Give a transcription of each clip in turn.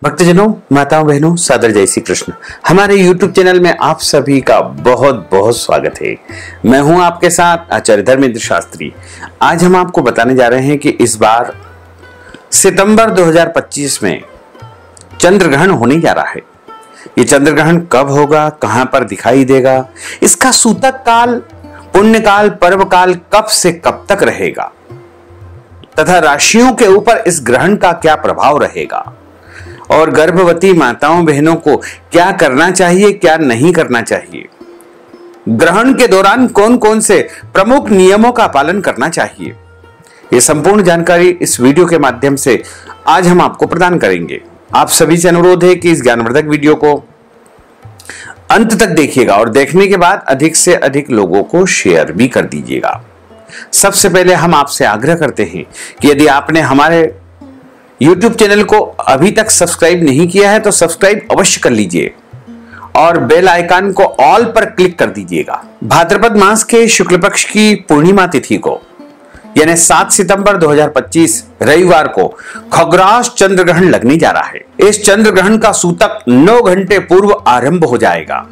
भक्तजनों, माताओं, बहनों, सादर जय श्री कृष्ण। हमारे YouTube चैनल में आप सभी का बहुत बहुत स्वागत है। मैं हूं आपके साथ आचार्य धर्मेंद्र शास्त्री। आज हम आपको बताने जा रहे हैं कि इस बार सितंबर 2025 में चंद्र ग्रहण होने जा रहा है। ये चंद्र ग्रहण कब होगा, कहां पर दिखाई देगा, इसका सूतक काल, पुण्य काल, पर्व काल कब से कब तक रहेगा तथा राशियों के ऊपर इस ग्रहण का क्या प्रभाव रहेगा और गर्भवती माताओं बहनों को क्या करना चाहिए, क्या नहीं करना चाहिए, ग्रहण के दौरान कौन कौन से प्रमुख नियमों का पालन करना चाहिए, ये संपूर्ण जानकारी इस वीडियो के माध्यम से आज हम आपको प्रदान करेंगे। आप सभी से अनुरोध है कि इस ज्ञानवर्धक वीडियो को अंत तक देखिएगा और देखने के बाद अधिक से अधिक लोगों को शेयर भी कर दीजिएगा। सबसे पहले हम आपसे आग्रह करते हैं कि यदि आपने हमारे YouTube चैनल को अभी तक सब्सक्राइब नहीं किया है तो सब्सक्राइब अवश्य कर लीजिए और बेल आइकन को ऑल पर क्लिक कर दीजिएगा। भाद्रपद मास के शुक्ल पक्ष की पूर्णिमा तिथि को यानी 7 सितंबर 2025 रविवार को खग्रास चंद्र ग्रहण लगने जा रहा है। इस चंद्र ग्रहण का सूतक 9 घंटे पूर्व आरंभ हो जाएगा।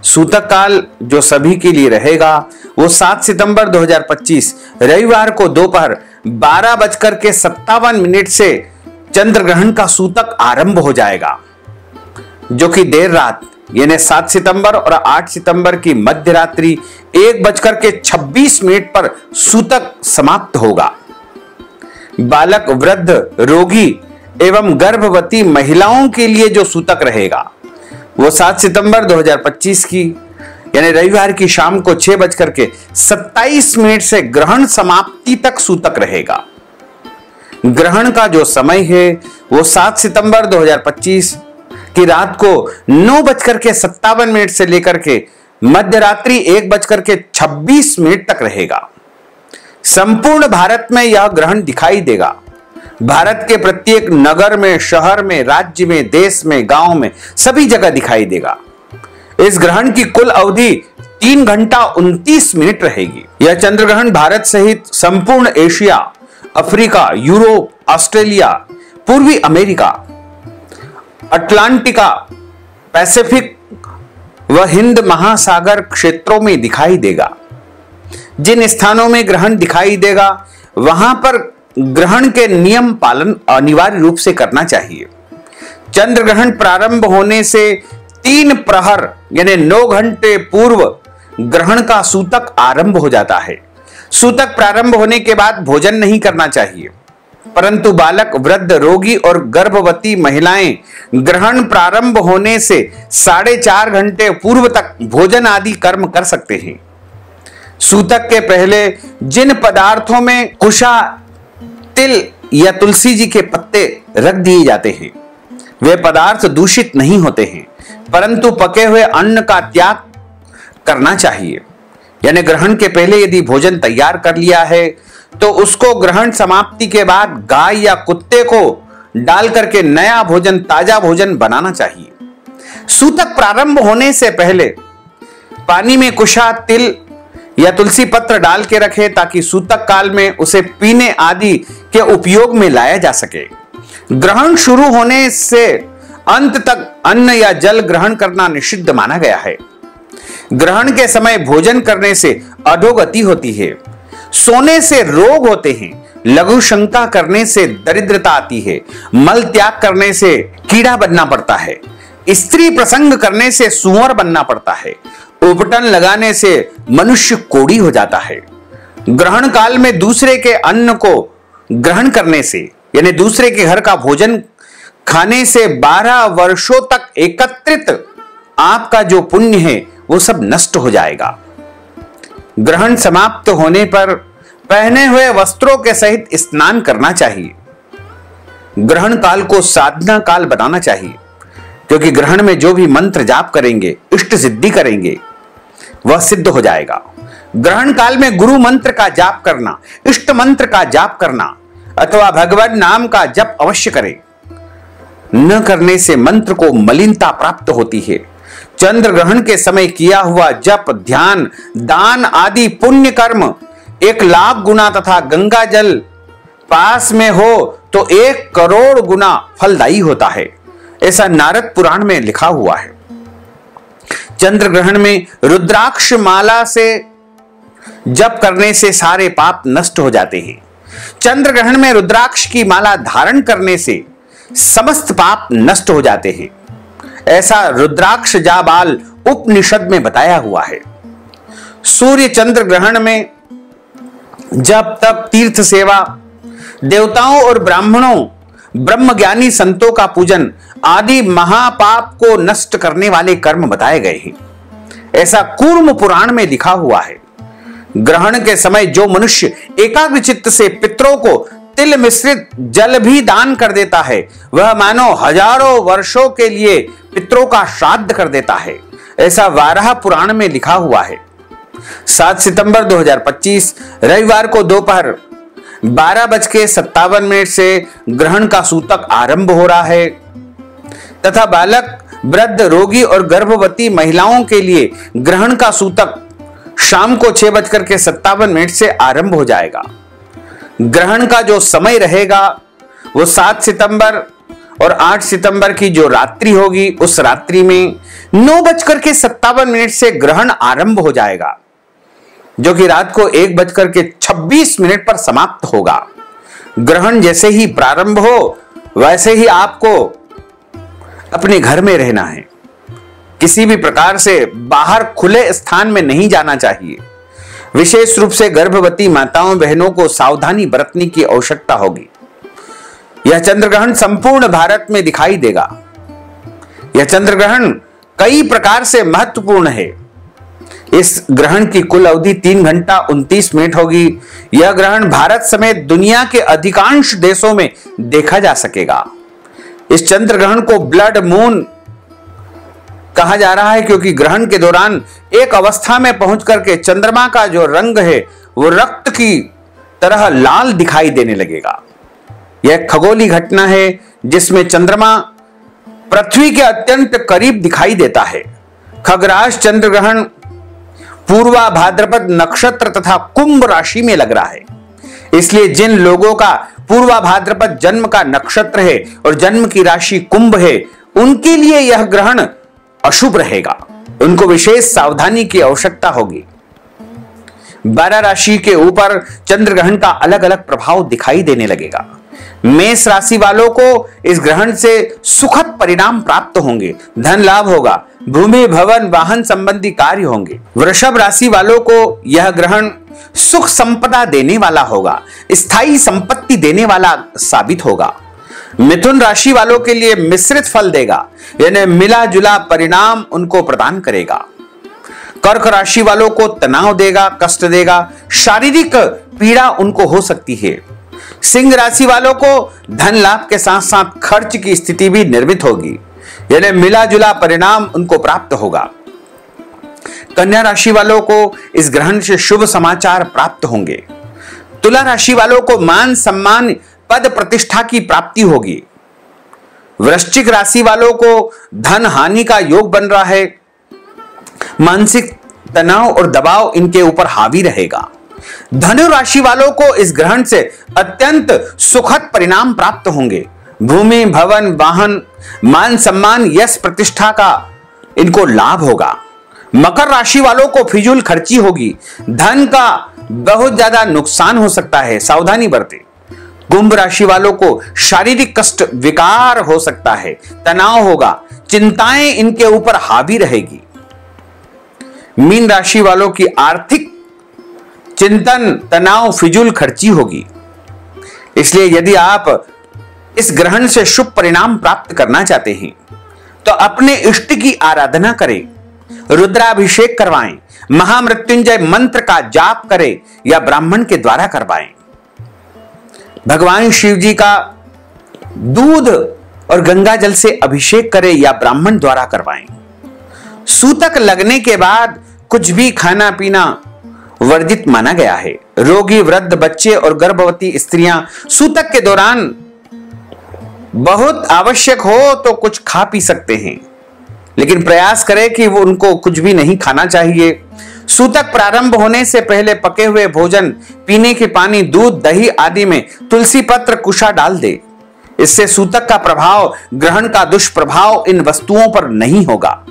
सूतक काल जो सभी के लिए रहेगा वो 7 सितंबर 2025 रविवार को दोपहर 12:57 से चंद्र ग्रहण का सूतक आरंभ हो जाएगा, जो कि देर रात यानी 7 सितंबर और 8 सितंबर की मध्य रात्रि 1:26 पर सूतक समाप्त होगा। बालक, वृद्ध, रोगी एवं गर्भवती महिलाओं के लिए जो सूतक रहेगा वो 7 सितंबर 2025 की यानी रविवार की शाम को 6:27 से ग्रहण समाप्ति तक सूतक रहेगा। ग्रहण का जो समय है वो 7 सितंबर 2025 की रात को 9:57 से लेकर के मध्य रात्रि 1:26 तक रहेगा। संपूर्ण भारत में यह ग्रहण दिखाई देगा। भारत के प्रत्येक नगर में, शहर में, राज्य में, देश में, गांव में सभी जगह दिखाई देगा। इस ग्रहण की कुल अवधि 3 घंटा 29 मिनट रहेगी। यह चंद्र ग्रहण भारत सहित संपूर्ण एशिया, अफ्रीका, यूरोप, ऑस्ट्रेलिया, पूर्वी अमेरिका, अटलांटिका, पैसिफिक व हिंद महासागर क्षेत्रों में दिखाई देगा। जिन स्थानों में ग्रहण दिखाई देगा वहां पर ग्रहण के नियम पालन अनिवार्य रूप से करना चाहिए। चंद्र ग्रहण प्रारंभ होने से 3 प्रहर यानी 9 घंटे पूर्व ग्रहण का सूतक आरंभ हो जाता है। सूतक प्रारंभ होने के बाद भोजन नहीं करना चाहिए, परंतु बालक, वृद्ध, रोगी और गर्भवती महिलाएं ग्रहण प्रारंभ होने से 4.5 घंटे पूर्व तक भोजन आदि कर्म कर सकते हैं। सूतक के पहले जिन पदार्थों में कुशा, तिल या तुलसी जी के पत्ते रख दिए जाते हैं वे पदार्थ दूषित नहीं होते हैं, परंतु पके हुए अन्न का त्याग करना चाहिए। यानी ग्रहण के पहले यदि भोजन तैयार कर लिया है तो उसको ग्रहण समाप्ति के बाद गाय या कुत्ते को डाल करके नया भोजन, ताजा भोजन बनाना चाहिए। सूतक प्रारंभ होने से पहले पानी में कुशा, तिल या तुलसी पत्र डाल के रखें ताकि सूतक काल में उसे पीने आदि के उपयोग में लाया जा सके। ग्रहण शुरू होने से अंत तक अन्न या जल ग्रहण करना निषिद्ध माना गया है। ग्रहण के समय भोजन करने से अधोगति होती है, सोने से रोग होते हैं, लघु शंका करने से दरिद्रता आती है, मल त्याग करने से कीड़ा बनना पड़ता है, स्त्री प्रसंग करने से सुअर बनना पड़ता है, उपटन लगाने से मनुष्य कोढ़ी हो जाता है। ग्रहण काल में दूसरे के अन्न को ग्रहण करने से यानी दूसरे के घर का भोजन खाने से 12 वर्षों तक एकत्रित आपका जो पुण्य है वो सब नष्ट हो जाएगा। ग्रहण समाप्त होने पर पहने हुए वस्त्रों के सहित स्नान करना चाहिए। ग्रहण काल को साधना काल बनाना चाहिए, क्योंकि ग्रहण में जो भी मंत्र जाप करेंगे, इष्ट सिद्धि करेंगे, वह सिद्ध हो जाएगा। ग्रहण काल में गुरु मंत्र का जाप करना, इष्ट मंत्र का जाप करना अथवा भगवान नाम का जप अवश्य करें। न करने से मंत्र को मलिनता प्राप्त होती है। चंद्र ग्रहण के समय किया हुआ जप, ध्यान, दान आदि पुण्य कर्म 1 लाख गुना तथा गंगा जल पास में हो तो 1 करोड़ गुना फलदायी होता है, ऐसा नारद पुराण में लिखा हुआ है। चंद्र ग्रहण में रुद्राक्ष माला से जप करने से सारे पाप नष्ट हो जाते हैं। चंद्र ग्रहण में रुद्राक्ष की माला धारण करने से समस्त पाप नष्ट हो जाते हैं, ऐसा रुद्राक्ष जाबाल उपनिषद में बताया हुआ है। सूर्य चंद्र ग्रहण में जब तप, तीर्थ सेवा, देवताओं और ब्राह्मणों, ब्रह्मज्ञानी संतों का पूजन आदि महापाप को नष्ट करने वाले कर्म बताए गए हैं, ऐसा कूर्म पुराण में लिखा हुआ है। ग्रहण के समय जो मनुष्य एकाग्र चित्त से पितरों को तिल मिश्रित जल भी दान कर देता है, वह मानो हजारों वर्षों के लिए पितरों का श्राद्ध कर देता है, ऐसा वाराह पुराण में लिखा हुआ है। 7 सितंबर 2025 रविवार को दोपहर 12:57 से ग्रहण का सूतक आरंभ हो रहा है तथा बालक, वृद्ध, रोगी और गर्भवती महिलाओं के लिए ग्रहण का सूतक शाम को 6:57 से आरंभ हो जाएगा। ग्रहण का जो समय रहेगा वो 7 सितंबर और 8 सितंबर की जो रात्रि होगी, उस रात्रि में 9:57 से ग्रहण आरंभ हो जाएगा, जो कि रात को 1:26 पर समाप्त होगा। ग्रहण जैसे ही प्रारंभ हो वैसे ही आपको अपने घर में रहना है, किसी भी प्रकार से बाहर खुले स्थान में नहीं जाना चाहिए। विशेष रूप से गर्भवती माताओं बहनों को सावधानी बरतने की आवश्यकता होगी। यह चंद्र ग्रहण संपूर्ण भारत में दिखाई देगा। यह चंद्र ग्रहण कई प्रकार से महत्वपूर्ण है। इस ग्रहण की कुल अवधि 3 घंटा 29 मिनट होगी। यह ग्रहण भारत समेत दुनिया के अधिकांश देशों में देखा जा सकेगा। इस चंद्र ग्रहण को ब्लड मून कहा जा रहा है, क्योंकि ग्रहण के दौरान एक अवस्था में पहुंच करके चंद्रमा का जो रंग है वो रक्त की तरह लाल दिखाई देने लगेगा। यह खगोलीय घटना है जिसमें चंद्रमा पृथ्वी के अत्यंत करीब दिखाई देता है। खगराज चंद्र ग्रहण पूर्वा भाद्रपद नक्षत्र तथा कुंभ राशि में लग रहा है, इसलिए जिन लोगों का पूर्वा भाद्रपद जन्म का नक्षत्र है और जन्म की राशि कुंभ है, उनके लिए यह ग्रहण अशुभ रहेगा। उनको विशेष सावधानी की आवश्यकता होगी। 12 राशि के ऊपर चंद्र ग्रहण का अलग अलग प्रभाव दिखाई देने लगेगा। मेष राशि वालों को इस ग्रहण से सुखद परिणाम प्राप्त होंगे, धन लाभ होगा, भूमि, भवन, वाहन संबंधी कार्य होंगे। वृषभ राशि वालों को यह ग्रहण सुख संपदा देने वाला होगा, स्थायी संपत्ति देने वाला साबित होगा। मिथुन राशि वालों के लिए मिश्रित फल देगा, यानी मिला जुला परिणाम उनको प्रदान करेगा। कर्क राशि वालों को तनाव देगा, कष्ट देगा, शारीरिक पीड़ा उनको हो सकती है। सिंह राशि वालों को धन लाभ के साथ साथ खर्च की स्थिति भी निर्मित होगी, यानी मिला जुला परिणाम उनको प्राप्त होगा। कन्या राशि वालों को इस ग्रहण से शुभ समाचार प्राप्त होंगे। तुला राशि वालों को मान सम्मान, पद प्रतिष्ठा की प्राप्ति होगी। वृश्चिक राशि वालों को धन हानि का योग बन रहा है। मानसिक तनाव और दबाव इनके ऊपर हावी रहेगा। धनु राशि वालों को इस ग्रहण से अत्यंत सुखद परिणाम प्राप्त होंगे। भूमि, भवन, वाहन, मान सम्मान, यश प्रतिष्ठा का इनको लाभ होगा। मकर राशि वालों को फिजूल खर्ची होगी, धन का बहुत ज्यादा नुकसान हो सकता है, सावधानी बरतें। कुंभ राशि वालों को शारीरिक कष्ट, विकार हो सकता है, तनाव होगा, चिंताएं इनके ऊपर हावी रहेगी। मीन राशि वालों की आर्थिक चिंतन, तनाव, फिजूल खर्ची होगी। इसलिए यदि आप इस ग्रहण से शुभ परिणाम प्राप्त करना चाहते हैं तो अपने इष्ट की आराधना करें, रुद्राभिषेक करवाएं, महामृत्युंजय मंत्र का जाप करें या ब्राह्मण के द्वारा करवाएं। भगवान शिव जी का दूध और गंगा जल से अभिषेक करें या ब्राह्मण द्वारा करवाएं। सूतक लगने के बाद कुछ भी खाना पीना वर्जित माना गया है। रोगी, वृद्ध, बच्चे और गर्भवती स्त्रियां सूतक के दौरान बहुत आवश्यक हो तो कुछ खा पी सकते हैं, लेकिन प्रयास करें कि वो उनको कुछ भी नहीं खाना चाहिए। सूतक प्रारंभ होने से पहले पके हुए भोजन, पीने के पानी, दूध, दही आदि में तुलसी पत्र, कुशा डाल दे। इससे सूतक का प्रभाव, ग्रहण का दुष्प्रभाव इन वस्तुओं पर नहीं होगा।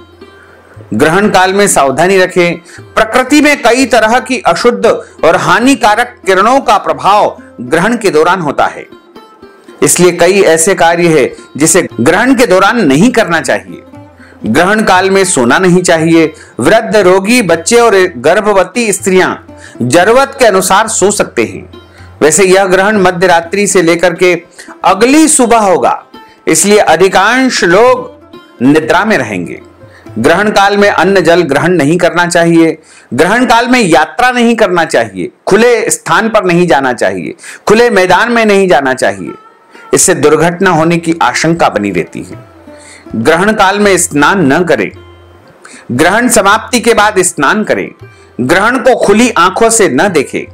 ग्रहण काल में सावधानी रखें। प्रकृति में कई तरह की अशुद्ध और हानिकारक किरणों का प्रभाव ग्रहण के दौरान होता है, इसलिए कई ऐसे कार्य है जिसे ग्रहण के दौरान नहीं करना चाहिए। ग्रहण काल में सोना नहीं चाहिए। वृद्ध, रोगी, बच्चे और गर्भवती स्त्रियां जरूरत के अनुसार सो सकते हैं। वैसे यह ग्रहण मध्य रात्रि से लेकर के अगली सुबह होगा, इसलिए अधिकांश लोग निद्रा में रहेंगे। ग्रहण काल में अन्न जल ग्रहण नहीं करना चाहिए। ग्रहण काल में यात्रा नहीं करना चाहिए। खुले स्थान पर नहीं जाना चाहिए। खुले मैदान में नहीं जाना चाहिए, इससे दुर्घटना होने की आशंका बनी रहती है। ग्रहण काल में स्नान न करें। ग्रहण समाप्ति के बाद स्नान करें। ग्रहण को खुली आंखों से न देखें।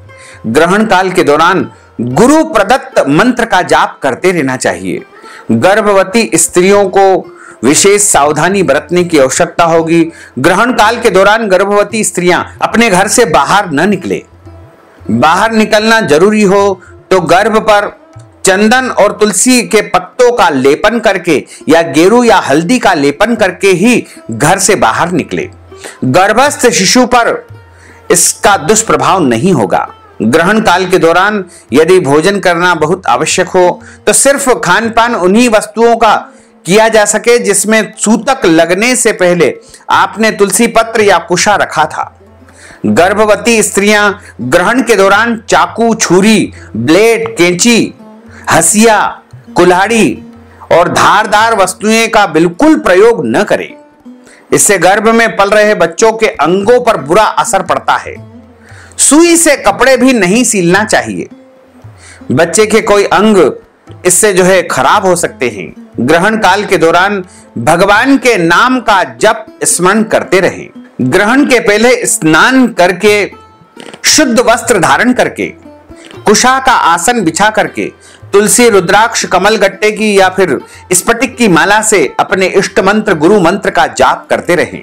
ग्रहण काल के दौरान गुरु प्रदत्त मंत्र का जाप करते रहना चाहिए। गर्भवती स्त्रियों को विशेष सावधानी बरतने की आवश्यकता होगी। ग्रहण काल के दौरान गर्भवती स्त्रियां अपने घर से बाहर न निकले। बाहर निकलना जरूरी हो तो गर्भ पर चंदन और तुलसी के पत्तों का लेपन करके या गेरू या हल्दी का लेपन करके ही घर से बाहर निकले। गर्भस्थ शिशु पर इसका दुष्प्रभाव नहीं होगा। ग्रहण काल के दौरान यदि भोजन करना बहुत आवश्यक हो तो सिर्फ खान पान उन्हीं वस्तुओं का किया जा सके जिसमें सूतक लगने से पहले आपने तुलसी पत्र या कुशा रखा था। गर्भवती स्त्रियां ग्रहण के दौरान चाकू, छुरी, ब्लेड, कैंची, हसिया, कुल्हाड़ी और धारदार वस्तुएं का बिल्कुल प्रयोग न करें। इससे गर्भ में पल रहे बच्चों के अंगों पर बुरा असर पड़ता है। सुई से कपड़े भी नहीं सीलना चाहिए। बच्चे के कोई अंग इससे खराब हो सकते हैं। ग्रहण काल के दौरान भगवान के नाम का जप स्मरण करते रहें। ग्रहण के पहले स्नान करके, शुद्ध वस्त्र धारण करके, कुशा का आसन बिछा करके, तुलसी, रुद्राक्ष, कमल गट्टे की या फिर स्फटिक की माला से अपने इष्ट मंत्र, गुरु मंत्र का जाप करते रहें।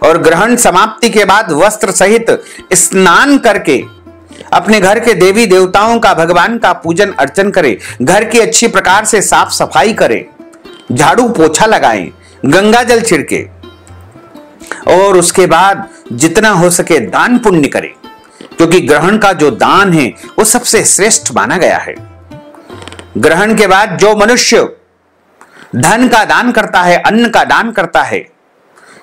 और ग्रहण समाप्ति के बाद वस्त्र सहित स्नान करके अपने घर के देवी देवताओं का, भगवान का पूजन अर्चन करें। घर की अच्छी प्रकार से साफ सफाई करें, झाड़ू पोछा लगाएं, गंगा जल छिड़के और उसके बाद जितना हो सके दान पुण्य करें, क्योंकि ग्रहण का जो दान है वो सबसे श्रेष्ठ माना गया है। ग्रहण के बाद जो मनुष्य धन का दान करता है, अन्न का दान करता है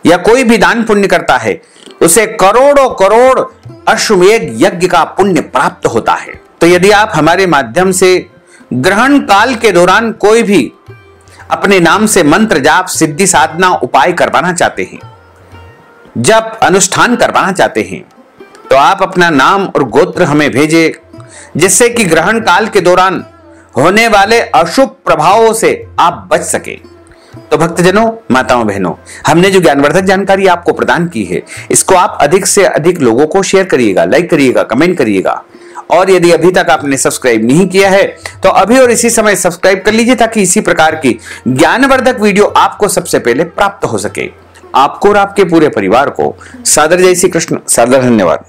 या कोई भी दान पुण्य करता है, उसे करोड़ों करोड़ अश्वमेध यज्ञ का पुण्य प्राप्त होता है। तो यदि आप हमारे माध्यम से ग्रहण काल के दौरान कोई भी अपने नाम से मंत्र जाप, सिद्धि साधना उपाय करवाना चाहते हैं, जप अनुष्ठान करवाना चाहते हैं, तो आप अपना नाम और गोत्र हमें भेजें, जिससे कि ग्रहण काल के दौरान होने वाले अशुभ प्रभावों से आप बच सके। तो भक्तजनों, माताओं, बहनों, हमने जो ज्ञानवर्धक जानकारी आपको प्रदान की है, इसको आप अधिक से अधिक लोगों को शेयर करिएगा, लाइक करिएगा, कमेंट करिएगा। और यदि अभी तक आपने सब्सक्राइब नहीं किया है तो अभी और इसी समय सब्सक्राइब कर लीजिए, ताकि इसी प्रकार की ज्ञानवर्धक वीडियो आपको सबसे पहले प्राप्त हो सके। आपको और आपके पूरे परिवार को सादर जय श्री कृष्ण, सादर धन्यवाद।